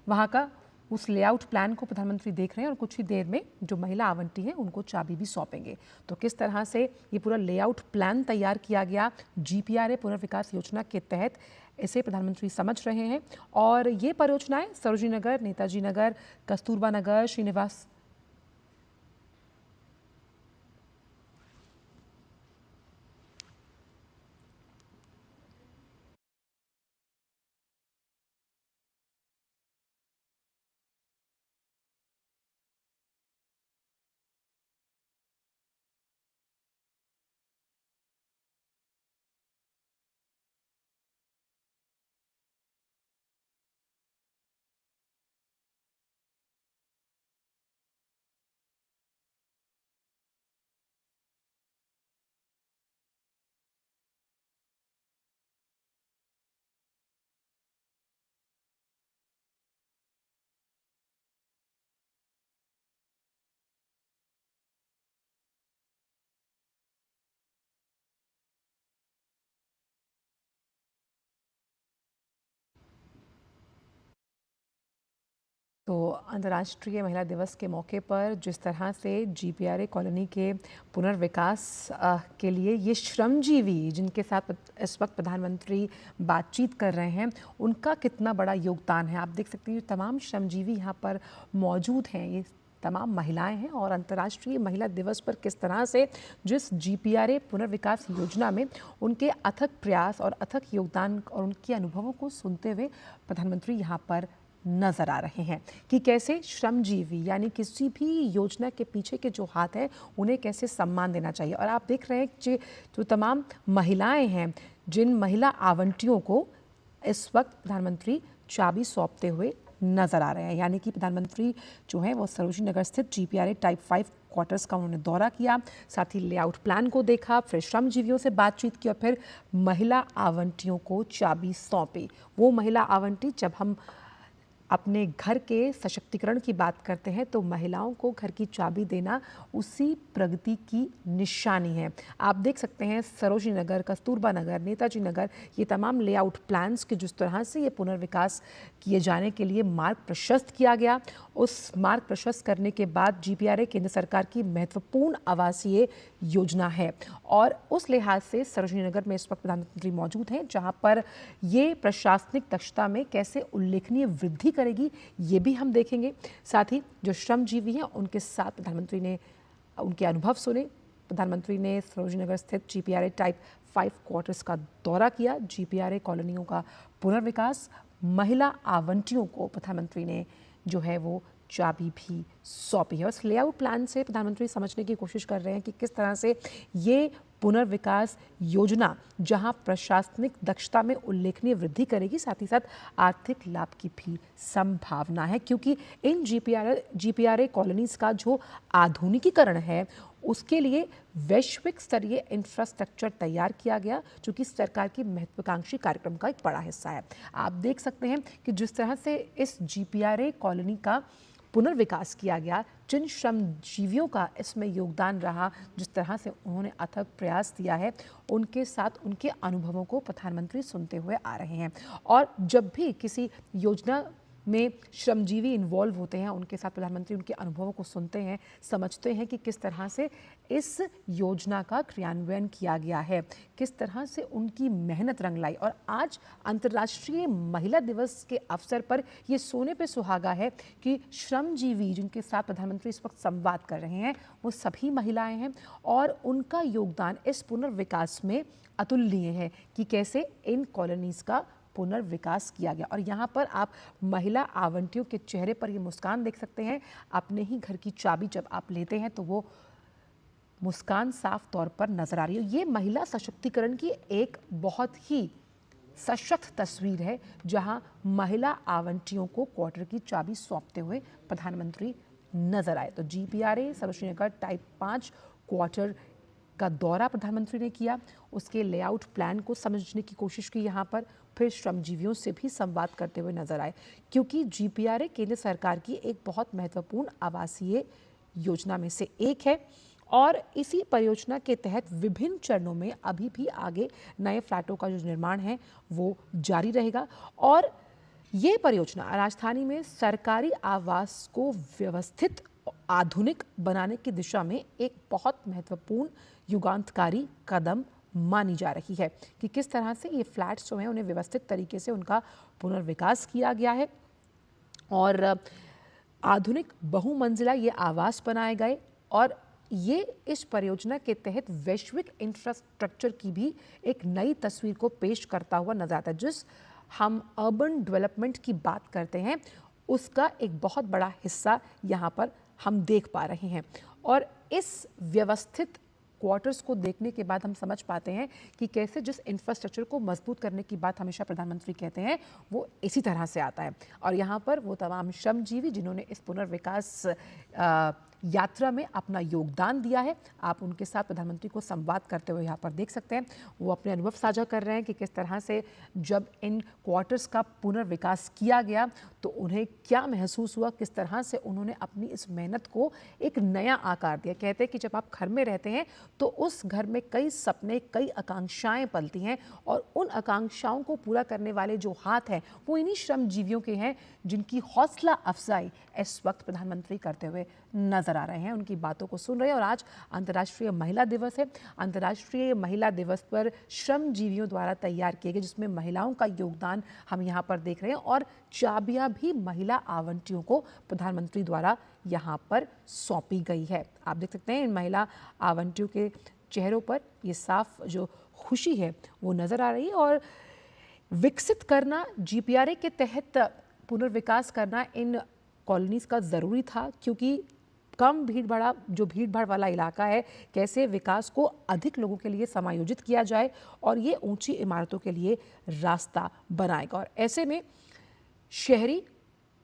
वहाँ का उस लेआउट प्लान को प्रधानमंत्री देख रहे हैं और कुछ ही देर में जो महिला आवंटी हैं उनको चाबी भी सौंपेंगे। तो किस तरह से ये पूरा लेआउट प्लान तैयार किया गया GPRA पुनर्विकास योजना के तहत, इसे प्रधानमंत्री समझ रहे हैं। और ये परियोजनाएं सरोजिनी नगर, नेताजी नगर, कस्तूरबा नगर, श्रीनिवास तो अंतर्राष्ट्रीय महिला दिवस के मौके पर जिस तरह से GPRA कॉलोनी के पुनर्विकास के लिए ये श्रमजीवी जिनके साथ इस वक्त प्रधानमंत्री बातचीत कर रहे हैं, उनका कितना बड़ा योगदान है। आप देख सकते हैं तमाम श्रमजीवी यहाँ पर मौजूद हैं, ये तमाम महिलाएं हैं। और अंतर्राष्ट्रीय महिला दिवस पर किस तरह से जिस GPRA पुनर्विकास योजना में उनके अथक प्रयास और अथक योगदान और उनके अनुभवों को सुनते हुए प्रधानमंत्री यहाँ पर नजर आ रहे हैं कि कैसे श्रमजीवी यानी किसी भी योजना के पीछे के जो हाथ हैं उन्हें कैसे सम्मान देना चाहिए। और आप देख रहे हैं कि जो तमाम महिलाएं हैं, जिन महिला आवंटियों को इस वक्त प्रधानमंत्री चाबी सौंपते हुए नजर आ रहे हैं, यानी कि प्रधानमंत्री जो है वो सरोजिनी नगर स्थित GPRA टाइप 5 क्वार्टर्स का उन्होंने दौरा किया, साथ ही लेआउट प्लान को देखा, फिर श्रमजीवियों से बातचीत की और फिर महिला आवंटियों को चाबी सौंपी। वो महिला आवंटी, जब हम अपने घर के सशक्तिकरण की बात करते हैं तो महिलाओं को घर की चाबी देना उसी प्रगति की निशानी है। आप देख सकते हैं सरोजिनी नगर, कस्तूरबा नगर, नेताजी नगर, ये तमाम लेआउट प्लान्स के जिस तरह से ये पुनर्विकास किए जाने के लिए मार्ग प्रशस्त किया गया, उस मार्ग प्रशस्त करने के बाद GPRA केंद्र सरकार की महत्वपूर्ण आवासीय योजना है। और उस लिहाज से सरोजिनी नगर में इस वक्त प्रधानमंत्री मौजूद हैं, जहां पर ये प्रशासनिक दक्षता में कैसे उल्लेखनीय वृद्धि करेगी ये भी हम देखेंगे। साथ ही जो श्रमजीवी हैं उनके साथ प्रधानमंत्री ने उनके अनुभव सुने। प्रधानमंत्री ने सरोजिनी नगर स्थित GPRA टाइप 5 क्वार्टर्स का दौरा किया, GPRA कॉलोनियों का पुनर्विकास, महिला आवंटियों को प्रधानमंत्री ने जो है वो चाबी भी सौंपी है। उस लेआउट प्लान से प्रधानमंत्री समझने की कोशिश कर रहे हैं कि किस तरह से ये पुनर्विकास योजना जहां प्रशासनिक दक्षता में उल्लेखनीय वृद्धि करेगी, साथ ही साथ आर्थिक लाभ की भी संभावना है, क्योंकि इन GPRA कॉलोनीज का जो आधुनिकीकरण है उसके लिए वैश्विक स्तरीय इंफ्रास्ट्रक्चर तैयार किया गया, जो कि सरकार की महत्वाकांक्षी कार्यक्रम का एक बड़ा हिस्सा है। आप देख सकते हैं कि जिस तरह से इस GPRA कॉलोनी का पुनर्विकास किया गया, जिन श्रमजीवियों का इसमें योगदान रहा, जिस तरह से उन्होंने अथक प्रयास दिया है, उनके साथ उनके अनुभवों को प्रधानमंत्री सुनते हुए आ रहे हैं। और जब भी किसी योजना में श्रमजीवी इन्वॉल्व होते हैं, उनके साथ प्रधानमंत्री उनके अनुभवों को सुनते हैं, समझते हैं कि किस तरह से इस योजना का क्रियान्वयन किया गया है, किस तरह से उनकी मेहनत रंग लाई। और आज अंतर्राष्ट्रीय महिला दिवस के अवसर पर ये सोने पे सुहागा है कि श्रमजीवी जिनके साथ प्रधानमंत्री इस वक्त संवाद कर रहे हैं वो सभी महिलाएं हैं और उनका योगदान इस पुनर्विकास में अतुलनीय है कि कैसे इन कॉलोनीज का पुनर्विकास किया गया। और यहाँ पर आप महिला आवंटियों के चेहरे पर ये मुस्कान देख सकते हैं। अपने ही घर की चाबी जब आप लेते हैं तो वो मुस्कान साफ तौर पर नजर आ रही है। ये महिला सशक्तिकरण की एक बहुत ही सशक्त तस्वीर है, जहां महिला आवंटियों को क्वार्टर की चाबी सौंपते हुए प्रधानमंत्री नजर आए। तो GPRA सरोजिनी नगर टाइप 5 क्वार्टर का दौरा प्रधानमंत्री ने किया, उसके लेआउट प्लान को समझने की कोशिश की यहाँ पर, फिर श्रमजीवियों से भी संवाद करते हुए नजर आए, क्योंकि GPRA केंद्र सरकार की एक बहुत महत्वपूर्ण आवासीय योजना में से एक है। और इसी परियोजना के तहत विभिन्न चरणों में अभी भी आगे नए फ्लैटों का जो निर्माण है वो जारी रहेगा। और ये परियोजना राजधानी में सरकारी आवास को व्यवस्थित आधुनिक बनाने की दिशा में एक बहुत महत्वपूर्ण युगांतकारी कदम मानी जा रही है कि किस तरह से ये फ्लैट्स जो हैं उन्हें व्यवस्थित तरीके से उनका पुनर्विकास किया गया है और आधुनिक बहुमंजिला ये आवास बनाए गए और ये इस परियोजना के तहत वैश्विक इंफ्रास्ट्रक्चर की भी एक नई तस्वीर को पेश करता हुआ नजर आता है। जिस हम अर्बन डेवलपमेंट की बात करते हैं उसका एक बहुत बड़ा हिस्सा यहाँ पर हम देख पा रहे हैं और इस व्यवस्थित क्वार्टर्स को देखने के बाद हम समझ पाते हैं कि कैसे जिस इंफ्रास्ट्रक्चर को मजबूत करने की बात हमेशा प्रधानमंत्री कहते हैं वो इसी तरह से आता है। और यहाँ पर वो तमाम श्रमजीवी जिन्होंने इस पुनर्विकास यात्रा में अपना योगदान दिया है, आप उनके साथ प्रधानमंत्री को संवाद करते हुए यहाँ पर देख सकते हैं। वो अपने अनुभव साझा कर रहे हैं कि किस तरह से जब इन क्वार्टर्स का पुनर्विकास किया गया तो उन्हें क्या महसूस हुआ, किस तरह से उन्होंने अपनी इस मेहनत को एक नया आकार दिया। कहते हैं कि जब आप घर में रहते हैं तो उस घर में कई सपने, कई आकांक्षाएं पलती हैं और उन आकांक्षाओं को पूरा करने वाले जो हाथ हैं वो इन्हीं श्रमजीवियों के हैं जिनकी हौसला अफजाई इस वक्त प्रधानमंत्री करते हुए नजर आ रहे हैं, उनकी बातों को सुन रहे हैं। और आज अंतर्राष्ट्रीय महिला दिवस है। अंतर्राष्ट्रीय महिला दिवस पर श्रमजीवियों द्वारा तैयार किए गए जिसमें महिलाओं का योगदान हम यहाँ पर देख रहे हैं और चाबियां भी महिला आवंटियों को प्रधानमंत्री द्वारा यहाँ पर सौंपी गई है। आप देख सकते हैं इन महिला आवंटियों के चेहरों पर ये साफ जो खुशी है वो नजर आ रही है। और विकसित करना, जीपीआरए के तहत पुनर्विकास करना इन कॉलोनीज का ज़रूरी था क्योंकि कम भीड़ भाड़ वाला इलाका है, कैसे विकास को अधिक लोगों के लिए समायोजित किया जाए और ये ऊंची इमारतों के लिए रास्ता बनाएगा। और ऐसे में शहरी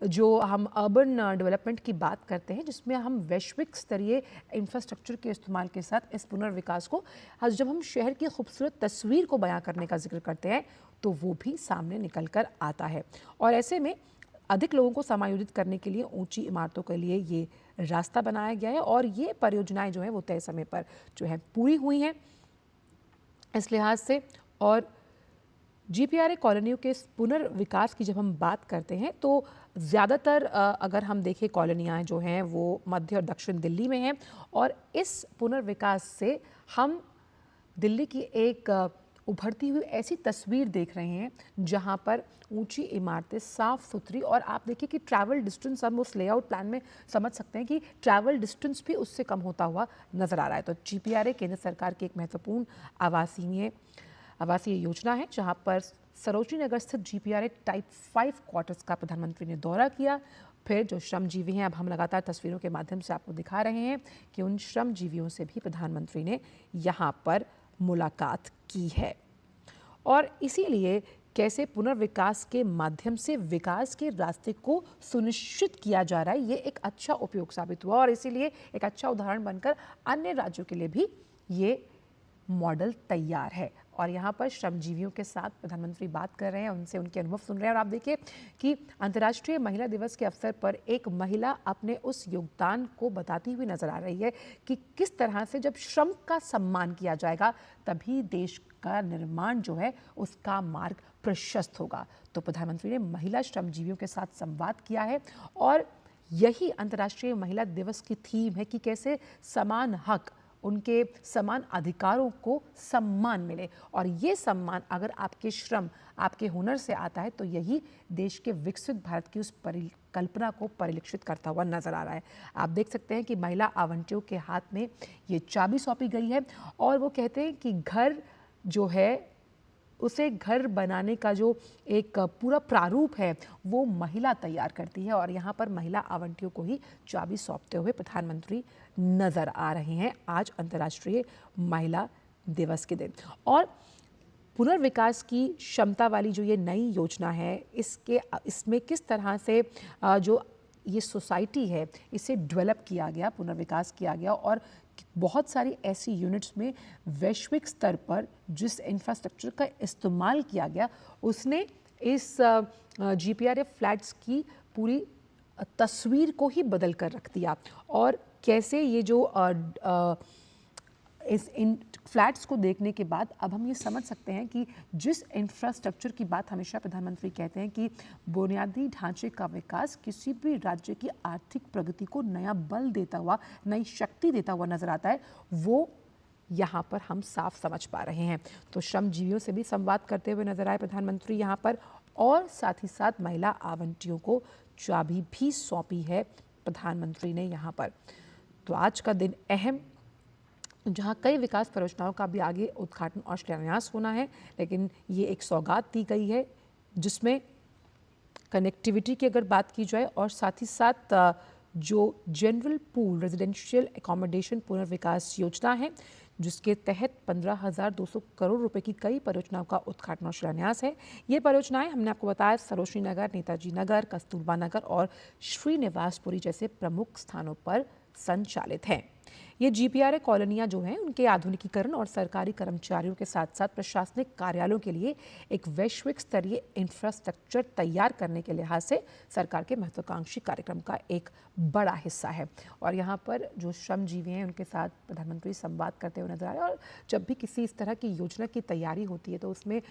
जो हम अर्बन डेवलपमेंट की बात करते हैं जिसमें हम वैश्विक स्तरीय इंफ्रास्ट्रक्चर के इस्तेमाल के साथ इस पुनर्विकास को जब हम शहर की खूबसूरत तस्वीर को बयां करने का जिक्र करते हैं तो वो भी सामने निकल कर आता है। और ऐसे में अधिक लोगों को समायोजित करने के लिए ऊंची इमारतों के लिए ये रास्ता बनाया गया है और ये परियोजनाएं जो हैं वो तय समय पर जो है पूरी हुई हैं इस लिहाज से। और जीपीआरए कॉलोनियों के पुनर्विकास की जब हम बात करते हैं तो ज़्यादातर अगर हम देखें कॉलोनियाँ जो हैं वो मध्य और दक्षिण दिल्ली में हैं और इस पुनर्विकास से हम दिल्ली की एक उभरती हुई ऐसी तस्वीर देख रहे हैं जहां पर ऊंची इमारतें साफ सुथरी और आप देखिए कि ट्रैवल डिस्टेंस हम उस लेआउट प्लान में समझ सकते हैं कि ट्रैवल डिस्टेंस भी उससे कम होता हुआ नजर आ रहा है। तो जीपीआरए केंद्र सरकार की एक महत्वपूर्ण आवासीय योजना है जहां पर सरोजनी नगर स्थित जीपीआरए टाइप 5 क्वार्टर्स का प्रधानमंत्री ने दौरा किया। फिर जो श्रमजीवी हैं, अब हम लगातार तस्वीरों के माध्यम से आपको दिखा रहे हैं कि उन श्रमजीवियों से भी प्रधानमंत्री ने यहाँ पर मुलाकात की है। और इसीलिए कैसे पुनर्विकास के माध्यम से विकास के रास्ते को सुनिश्चित किया जा रहा है, ये एक अच्छा उपयोग साबित हुआ और इसीलिए एक अच्छा उदाहरण बनकर अन्य राज्यों के लिए भी ये मॉडल तैयार है। और यहाँ पर श्रमजीवियों के साथ प्रधानमंत्री बात कर रहे हैं, उनसे उनके अनुभव सुन रहे हैं। और आप देखिए कि अंतर्राष्ट्रीय महिला दिवस के अवसर पर एक महिला अपने उस योगदान को बताती हुई नजर आ रही है कि किस तरह से जब श्रम का सम्मान किया जाएगा तभी देश का निर्माण जो है उसका मार्ग प्रशस्त होगा। तो प्रधानमंत्री ने महिला श्रमजीवियों के साथ संवाद किया है और यही अंतर्राष्ट्रीय महिला दिवस की थीम है कि कैसे समान हक, उनके समान अधिकारों को सम्मान मिले। और ये सम्मान अगर आपके श्रम, आपके हुनर से आता है तो यही देश के विकसित भारत की उस परिकल्पना को परिलक्षित करता हुआ नजर आ रहा है। आप देख सकते हैं कि महिला आवंटियों के हाथ में ये चाबी सौंपी गई है और वो कहते हैं कि घर जो है उसे घर बनाने का जो एक पूरा प्रारूप है वो महिला तैयार करती है। और यहाँ पर महिला आवंटियों को ही चाबी सौंपते हुए प्रधानमंत्री नजर आ रहे हैं आज अंतर्राष्ट्रीय महिला दिवस के दिन। और पुनर्विकास की क्षमता वाली जो ये नई योजना है इसमें किस तरह से जो ये सोसाइटी है इसे डेवलप किया गया, पुनर्विकास किया गया और बहुत सारी ऐसी यूनिट्स में वैश्विक स्तर पर जिस इंफ्रास्ट्रक्चर का इस्तेमाल किया गया उसने इस जीपीआरए फ्लैट्स की पूरी तस्वीर को ही बदल कर रख दिया। और कैसे ये जो इन फ्लैट्स को देखने के बाद अब हम ये समझ सकते हैं कि जिस इंफ्रास्ट्रक्चर की बात हमेशा प्रधानमंत्री कहते हैं कि बुनियादी ढांचे का विकास किसी भी राज्य की आर्थिक प्रगति को नया बल देता हुआ, नई शक्ति देता हुआ नजर आता है, वो यहाँ पर हम साफ समझ पा रहे हैं। तो श्रमजीवियों से भी संवाद करते हुए नजर आए प्रधानमंत्री यहाँ पर, और साथ ही साथ महिला आवंटियों को चाबी भी सौंपी है प्रधानमंत्री ने यहाँ पर। तो आज का दिन अहम, जहाँ कई विकास परियोजनाओं का भी आगे उद्घाटन और शिलान्यास होना है, लेकिन ये एक सौगात दी गई है जिसमें कनेक्टिविटी की अगर बात की जाए और साथ ही साथ जो जनरल पूल रेजिडेंशियल एकोमोडेशन पुनर्विकास योजना है, जिसके तहत 15,200 करोड़ रुपए की कई परियोजनाओं का उद्घाटन और शिलान्यास है। ये परियोजनाएं हमने आपको बताया सरोजनी नगर, नेताजी नगर, कस्तूरबा नगर और श्रीनिवासपुरी जैसे प्रमुख स्थानों पर संचालित हैं। ये जीपीआरए कॉलोनियां जो हैं उनके आधुनिकीकरण और सरकारी कर्मचारियों के साथ साथ प्रशासनिक कार्यालयों के लिए एक वैश्विक स्तरीय इंफ्रास्ट्रक्चर तैयार करने के लिहाज से सरकार के महत्वाकांक्षी कार्यक्रम का एक बड़ा हिस्सा है। और यहाँ पर जो श्रमजीवी हैं उनके साथ प्रधानमंत्री संवाद करते हुए नजर आए। और जब भी किसी इस तरह की योजना की तैयारी होती है तो उसमें